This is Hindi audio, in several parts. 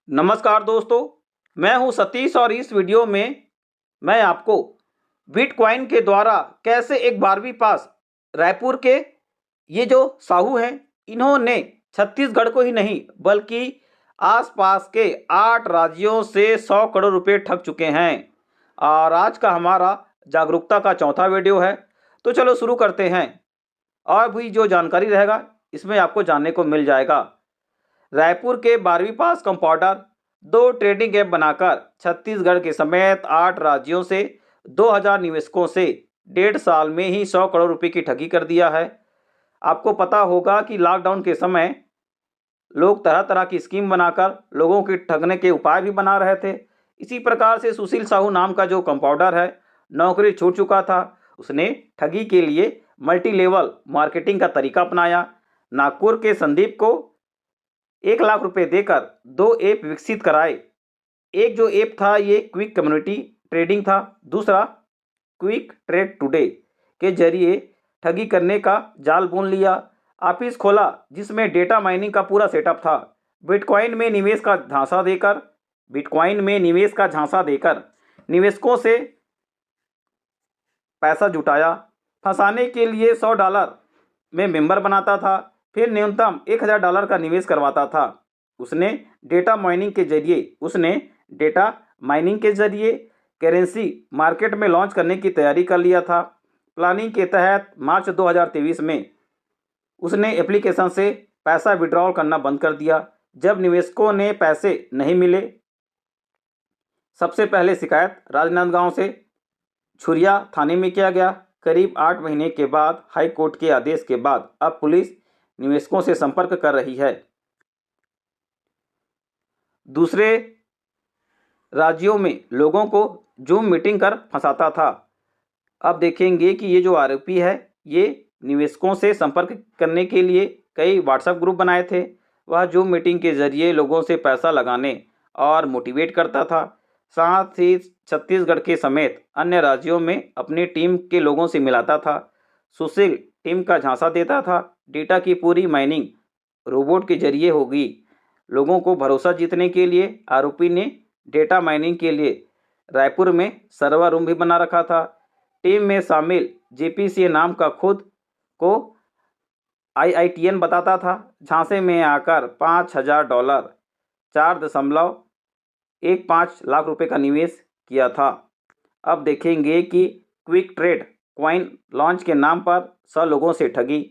नमस्कार दोस्तों, मैं हूं सतीश और इस वीडियो में मैं आपको बिटकॉइन के द्वारा कैसे एक 12वीं पास रायपुर के ये जो साहू हैं, इन्होंने छत्तीसगढ़ को ही नहीं बल्कि आसपास के 8 राज्यों से 100 करोड़ रुपए ठग चुके हैं। और आज का हमारा जागरूकता का चौथा वीडियो है, तो चलो शुरू करते हैं। और भी जो जानकारी रहेगा इसमें आपको जानने को मिल जाएगा। रायपुर के 12वीं पास कंपाउंडर 2 ट्रेडिंग ऐप बनाकर छत्तीसगढ़ के समेत 8 राज्यों से 2000 निवेशकों से 1.5 साल में ही 100 करोड़ रुपए की ठगी कर दिया है। आपको पता होगा कि लॉकडाउन के समय लोग तरह तरह की स्कीम बनाकर लोगों की ठगने के उपाय भी बना रहे थे। इसी प्रकार से सुशील साहू नाम का जो कंपाउंडर है, नौकरी छूट चुका था। उसने ठगी के लिए मल्टी लेवल मार्केटिंग का तरीका अपनाया। नागपुर के संदीप को 1 लाख रुपए देकर 2 ऐप विकसित कराए। एक जो ऐप था ये क्विक कम्युनिटी ट्रेडिंग था, दूसरा क्विक ट्रेड टुडे के जरिए ठगी करने का जाल बुन लिया। ऑफिस खोला जिसमें डेटा माइनिंग का पूरा सेटअप था। बिटकॉइन में निवेश का झांसा देकर निवेशकों से पैसा जुटाया। फंसाने के लिए $100 में मेंबर बनाता था, फिर न्यूनतम $1000 का निवेश करवाता था। उसने डेटा माइनिंग के जरिए करेंसी मार्केट में लॉन्च करने की तैयारी कर लिया था। प्लानिंग के तहत मार्च 2023 में उसने एप्लीकेशन से पैसा विड्रॉल करना बंद कर दिया। जब निवेशकों ने पैसे नहीं मिले, सबसे पहले शिकायत राजनांदगांव से छुरिया थाने में किया गया। करीब 8 महीने के बाद हाई कोर्ट के आदेश के बाद अब पुलिस निवेशकों से संपर्क कर रही है। दूसरे राज्यों में लोगों को जूम मीटिंग कर फंसाता था। अब देखेंगे कि ये जो आरोपी है, ये निवेशकों से संपर्क करने के लिए कई व्हाट्सएप ग्रुप बनाए थे। वह जूम मीटिंग के जरिए लोगों से पैसा लगाने और मोटिवेट करता था। साथ ही छत्तीसगढ़ के समेत अन्य राज्यों में अपनी टीम के लोगों से मिलाता था। सुशील टीम का झांसा देता था। डेटा की पूरी माइनिंग रोबोट के जरिए होगी। लोगों को भरोसा जीतने के लिए आरोपी ने डेटा माइनिंग के लिए रायपुर में सर्वर रूम भी बना रखा था। टीम में शामिल जेपीसी नाम का खुद को IITN बताता था। झांसे में आकर $5000 4.15 लाख रुपए का निवेश किया था। अब देखेंगे कि क्विक ट्रेड कॉइन लॉन्च के नाम पर 100 लोगों से ठगी।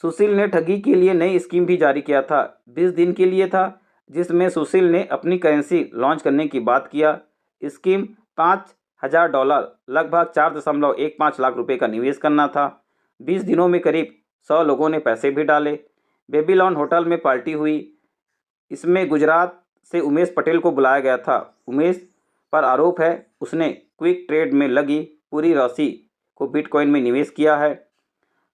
सुशील ने ठगी के लिए नई स्कीम भी जारी किया था। 20 दिन के लिए था, जिसमें सुशील ने अपनी करेंसी लॉन्च करने की बात किया। स्कीम $5000 लगभग 4.15 लाख रुपए का निवेश करना था। 20 दिनों में करीब 100 लोगों ने पैसे भी डाले। बेबीलोन होटल में पार्टी हुई। इसमें गुजरात से उमेश पटेल को बुलाया गया था। उमेश पर आरोप है उसने क्विक ट्रेड में लगी पूरी राशि को बिटकॉइन में निवेश किया है।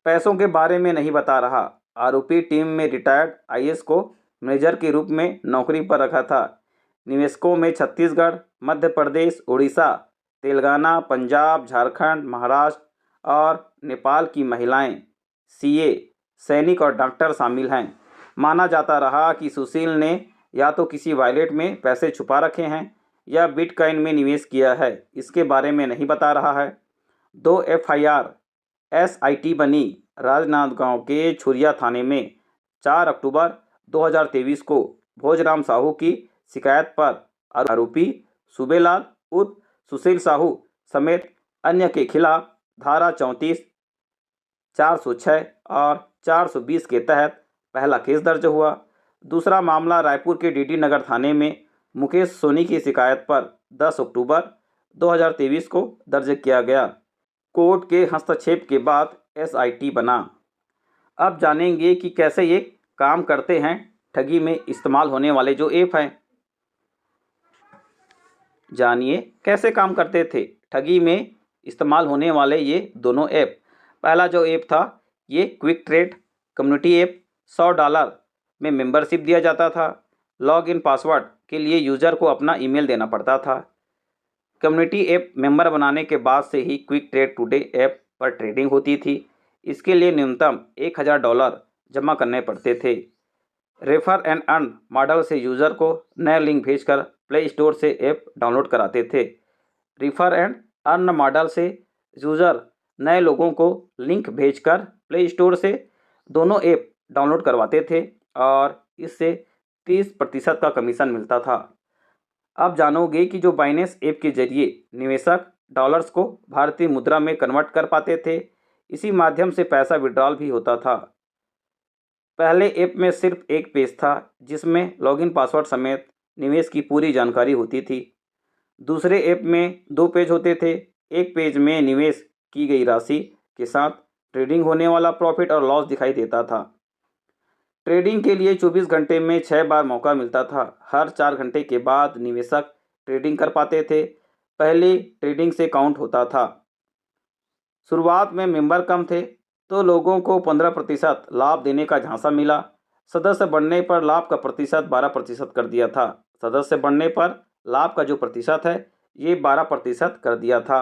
पैसों के बारे में नहीं बता रहा। आरोपी टीम में रिटायर्ड IAS को मैनेजर के रूप में नौकरी पर रखा था। निवेशकों में छत्तीसगढ़, मध्य प्रदेश, उड़ीसा, तेलंगाना, पंजाब, झारखंड, महाराष्ट्र और नेपाल की महिलाएं, CA, सैनिक और डॉक्टर शामिल हैं। माना जाता रहा कि सुशील ने या तो किसी वॉलेट में पैसे छुपा रखे हैं या बिटकॉइन में निवेश किया है, इसके बारे में नहीं बता रहा है। 2 FIR SIT बनी राजनांदगांव के छुरिया थाने में 4 अक्टूबर 2023 को भोजराम साहू की शिकायत पर आरोपी सूबेलाल उर्फ सुशील साहू समेत अन्य के खिलाफ धारा 34, 406 और 420 के तहत पहला केस दर्ज हुआ। दूसरा मामला रायपुर के DD नगर थाने में मुकेश सोनी की शिकायत पर 10 अक्टूबर 2023 को दर्ज किया गया। कोर्ट के हस्तक्षेप के बाद SIT बना। अब जानेंगे कि कैसे ये काम करते हैं ठगी में इस्तेमाल होने वाले जो ऐप हैं। जानिए कैसे काम करते थे ठगी में इस्तेमाल होने वाले ये दोनों ऐप। पहला जो ऐप था ये क्विक ट्रेड कम्युनिटी ऐप। $100 में मेंबरशिप दिया जाता था। लॉगिन पासवर्ड के लिए यूज़र को अपना ईमेल देना पड़ता था। कम्युनिटी ऐप मेंबर बनाने के बाद से ही क्विक ट्रेड टुडे ऐप पर ट्रेडिंग होती थी। इसके लिए न्यूनतम $1000 जमा करने पड़ते थे। रेफर एंड अर्न मॉडल से यूज़र को नया लिंक भेजकर प्ले स्टोर से ऐप डाउनलोड कराते थे। रेफर एंड अर्न मॉडल से यूज़र नए लोगों को लिंक भेजकर प्ले स्टोर से दोनों ऐप डाउनलोड करवाते थे और इससे 30% का कमीशन मिलता था। अब जानोगे कि जो बाइनेंस ऐप के जरिए निवेशक डॉलर्स को भारतीय मुद्रा में कन्वर्ट कर पाते थे, इसी माध्यम से पैसा विड्रॉल भी होता था। पहले ऐप में सिर्फ एक पेज था जिसमें लॉगिन पासवर्ड समेत निवेश की पूरी जानकारी होती थी। दूसरे ऐप में 2 पेज होते थे। एक पेज में निवेश की गई राशि के साथ ट्रेडिंग होने वाला प्रॉफिट और लॉस दिखाई देता था। ट्रेडिंग के लिए 24 घंटे में 6 बार मौका मिलता था। हर 4 घंटे के बाद निवेशक ट्रेडिंग कर पाते थे। पहले ट्रेडिंग से काउंट होता था। शुरुआत में मेंबर कम थे तो लोगों को 15% लाभ देने का झांसा मिला। सदस्य बढ़ने पर लाभ का प्रतिशत 12% कर दिया था। सदस्य बढ़ने पर लाभ का जो प्रतिशत है ये 12% कर दिया था।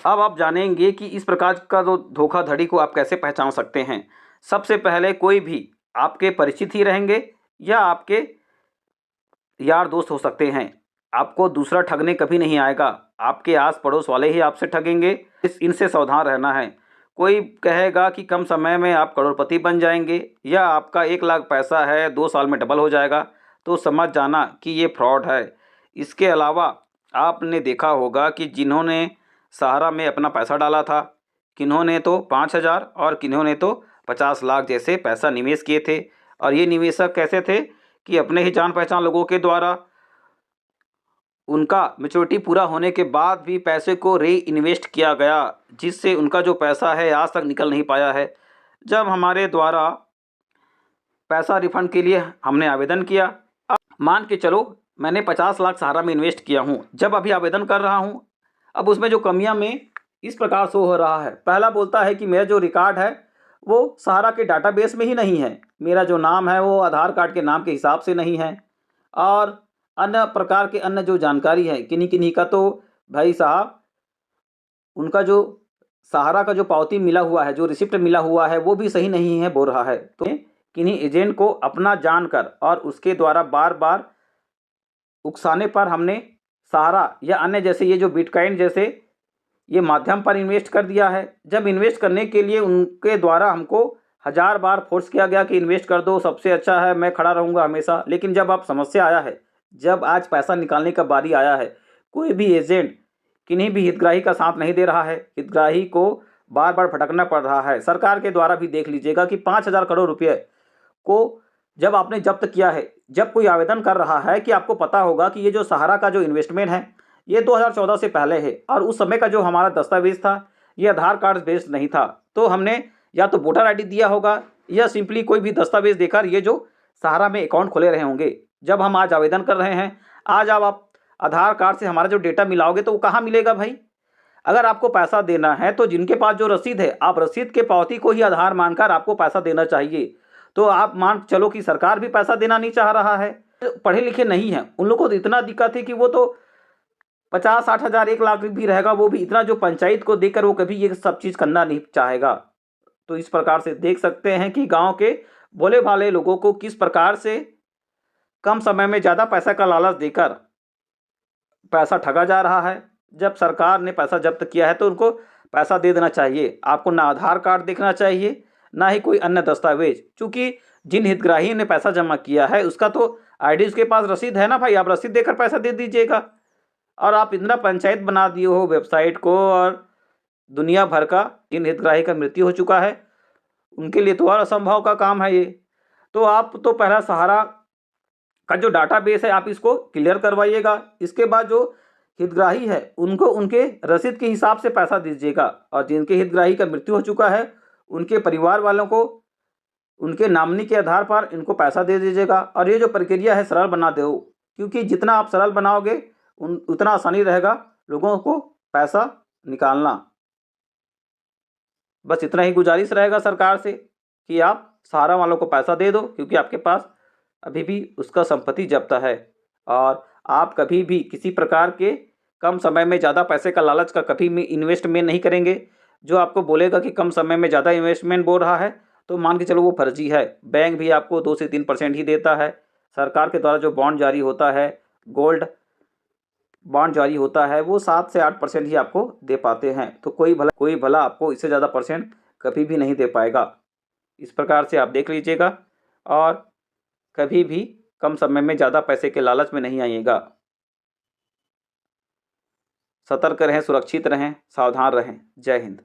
अब आप जानेंगे कि इस प्रकार का जो धोखाधड़ी को आप कैसे पहचान सकते हैं। सबसे पहले कोई भी आपके परिचित ही रहेंगे या आपके यार दोस्त हो सकते हैं। आपको दूसरा ठगने कभी नहीं आएगा। आपके आस पड़ोस वाले ही आपसे ठगेंगे। इनसे सावधान रहना है। कोई कहेगा कि कम समय में आप करोड़पति बन जाएंगे या आपका 1 लाख पैसा है 2 साल में डबल हो जाएगा, तो समझ जाना कि ये फ्रॉड है। इसके अलावा आपने देखा होगा कि जिन्होंने सहारा में अपना पैसा डाला था, किन्होंने तो 5,000 और किन्होंने तो 50 लाख जैसे पैसा निवेश किए थे। और ये निवेशक कैसे थे कि अपने ही जान पहचान लोगों के द्वारा उनका मैच्योरिटी पूरा होने के बाद भी पैसे को री इन्वेस्ट किया गया, जिससे उनका जो पैसा है आज तक निकल नहीं पाया है। जब हमारे द्वारा पैसा रिफंड के लिए हमने आवेदन किया, अब मान के चलो मैंने 50 लाख सहारा में इन्वेस्ट किया हूँ। जब अभी आवेदन कर रहा हूँ, अब उसमें जो कमियाँ में इस प्रकार शो हो रहा है। पहला बोलता है कि मेरा जो रिकॉर्ड है वो सहारा के डाटाबेस में ही नहीं है। मेरा जो नाम है वो आधार कार्ड के नाम के हिसाब से नहीं है और अन्य प्रकार के अन्य जो जानकारी है किन्हीं किन्हीं का तो भाई साहब उनका जो सहारा का जो पावती मिला हुआ है, जो रिसिप्ट मिला हुआ है वो भी सही नहीं है बोल रहा है। तो किन्हीं एजेंट को अपना जानकर और उसके द्वारा बार बार उकसाने पर हमने सहारा या अन्य जैसे ये जो बिटकॉइन जैसे ये माध्यम पर इन्वेस्ट कर दिया है। जब इन्वेस्ट करने के लिए उनके द्वारा हमको 1000 बार फोर्स किया गया कि इन्वेस्ट कर दो, सबसे अच्छा है, मैं खड़ा रहूँगा हमेशा। लेकिन जब आप समस्या आया है, जब आज पैसा निकालने का बारी आया है, कोई भी एजेंट किन्हीं भी हितग्राही का साथ नहीं दे रहा है। हितग्राही को बार बार भटकना पड़ रहा है। सरकार के द्वारा भी देख लीजिएगा कि 5,000 करोड़ रुपये को जब आपने जब्त किया है, जब कोई आवेदन कर रहा है कि आपको पता होगा कि ये जो सहारा का जो इन्वेस्टमेंट है ये 2014 से पहले है और उस समय का जो हमारा दस्तावेज था ये आधार कार्ड बेस्ड नहीं था। तो हमने या तो वोटर आईडी दिया होगा या सिंपली कोई भी दस्तावेज देकर ये जो सहारा में अकाउंट खोले रहे होंगे। जब हम आज आवेदन कर रहे हैं, आज आप आधार कार्ड से हमारा जो डेटा मिलाओगे तो वो कहाँ मिलेगा भाई। अगर आपको पैसा देना है तो जिनके पास जो रसीद है, आप रसीद के पावती को ही आधार मानकर आपको पैसा देना चाहिए। तो आप मान चलो कि सरकार भी पैसा देना नहीं चाह रहा है। पढ़े लिखे नहीं है उन लोगों को तो इतना दिक्कत है कि वो तो 50-60 हज़ार 1 लाख भी रहेगा, वो भी इतना जो पंचायत को देकर वो कभी ये सब चीज़ करना नहीं चाहेगा। तो इस प्रकार से देख सकते हैं कि गांव के भोले भाले लोगों को किस प्रकार से कम समय में ज़्यादा पैसा का लालच देकर पैसा ठगा जा रहा है। जब सरकार ने पैसा जब्त किया है तो उनको पैसा दे देना चाहिए। आपको ना आधार कार्ड देखना चाहिए ना ही कोई अन्य दस्तावेज, क्योंकि जिन हितग्राही ने पैसा जमा किया है उसका तो आईडी उसके पास रसीद है ना भाई, आप रसीद देकर पैसा दे दीजिएगा। और आप इतना पंचायत बना दिए हो वेबसाइट को और दुनिया भर का जिन हितग्राही का मृत्यु हो चुका है उनके लिए तो और असंभव का काम है ये। तो आप तो पहला सहारा का जो डाटाबेस है आप इसको क्लियर करवाइएगा। इसके बाद जो हितग्राही है उनको उनके रसीद के हिसाब से पैसा दीजिएगा और जिनके हितग्राही का मृत्यु हो चुका है उनके परिवार वालों को उनके नामनी के आधार पर इनको पैसा दे दीजिएगा। और ये जो प्रक्रिया है सरल बना दो, क्योंकि जितना आप सरल बनाओगे उतना आसानी रहेगा लोगों को पैसा निकालना। बस इतना ही गुजारिश रहेगा सरकार से कि आप सहारा वालों को पैसा दे दो, क्योंकि आपके पास अभी भी उसका संपत्ति जब्त है और आप कभी भी किसी प्रकार के कम समय में ज़्यादा पैसे का लालच का कभी भी इन्वेस्टमेंट नहीं करेंगे। जो आपको बोलेगा कि कम समय में ज़्यादा इन्वेस्टमेंट बोल रहा है तो मान के चलो वो फर्जी है। बैंक भी आपको 2 से 3% ही देता है। सरकार के द्वारा जो बॉन्ड जारी होता है, गोल्ड बॉन्ड जारी होता है, वो 7 से 8% ही आपको दे पाते हैं। तो कोई भला आपको इससे ज़्यादा परसेंट कभी भी नहीं दे पाएगा। इस प्रकार से आप देख लीजिएगा और कभी भी कम समय में ज़्यादा पैसे के लालच में नहीं आइएगा। सतर्क रहें, सुरक्षित रहें, सावधान रहें। जय हिंद।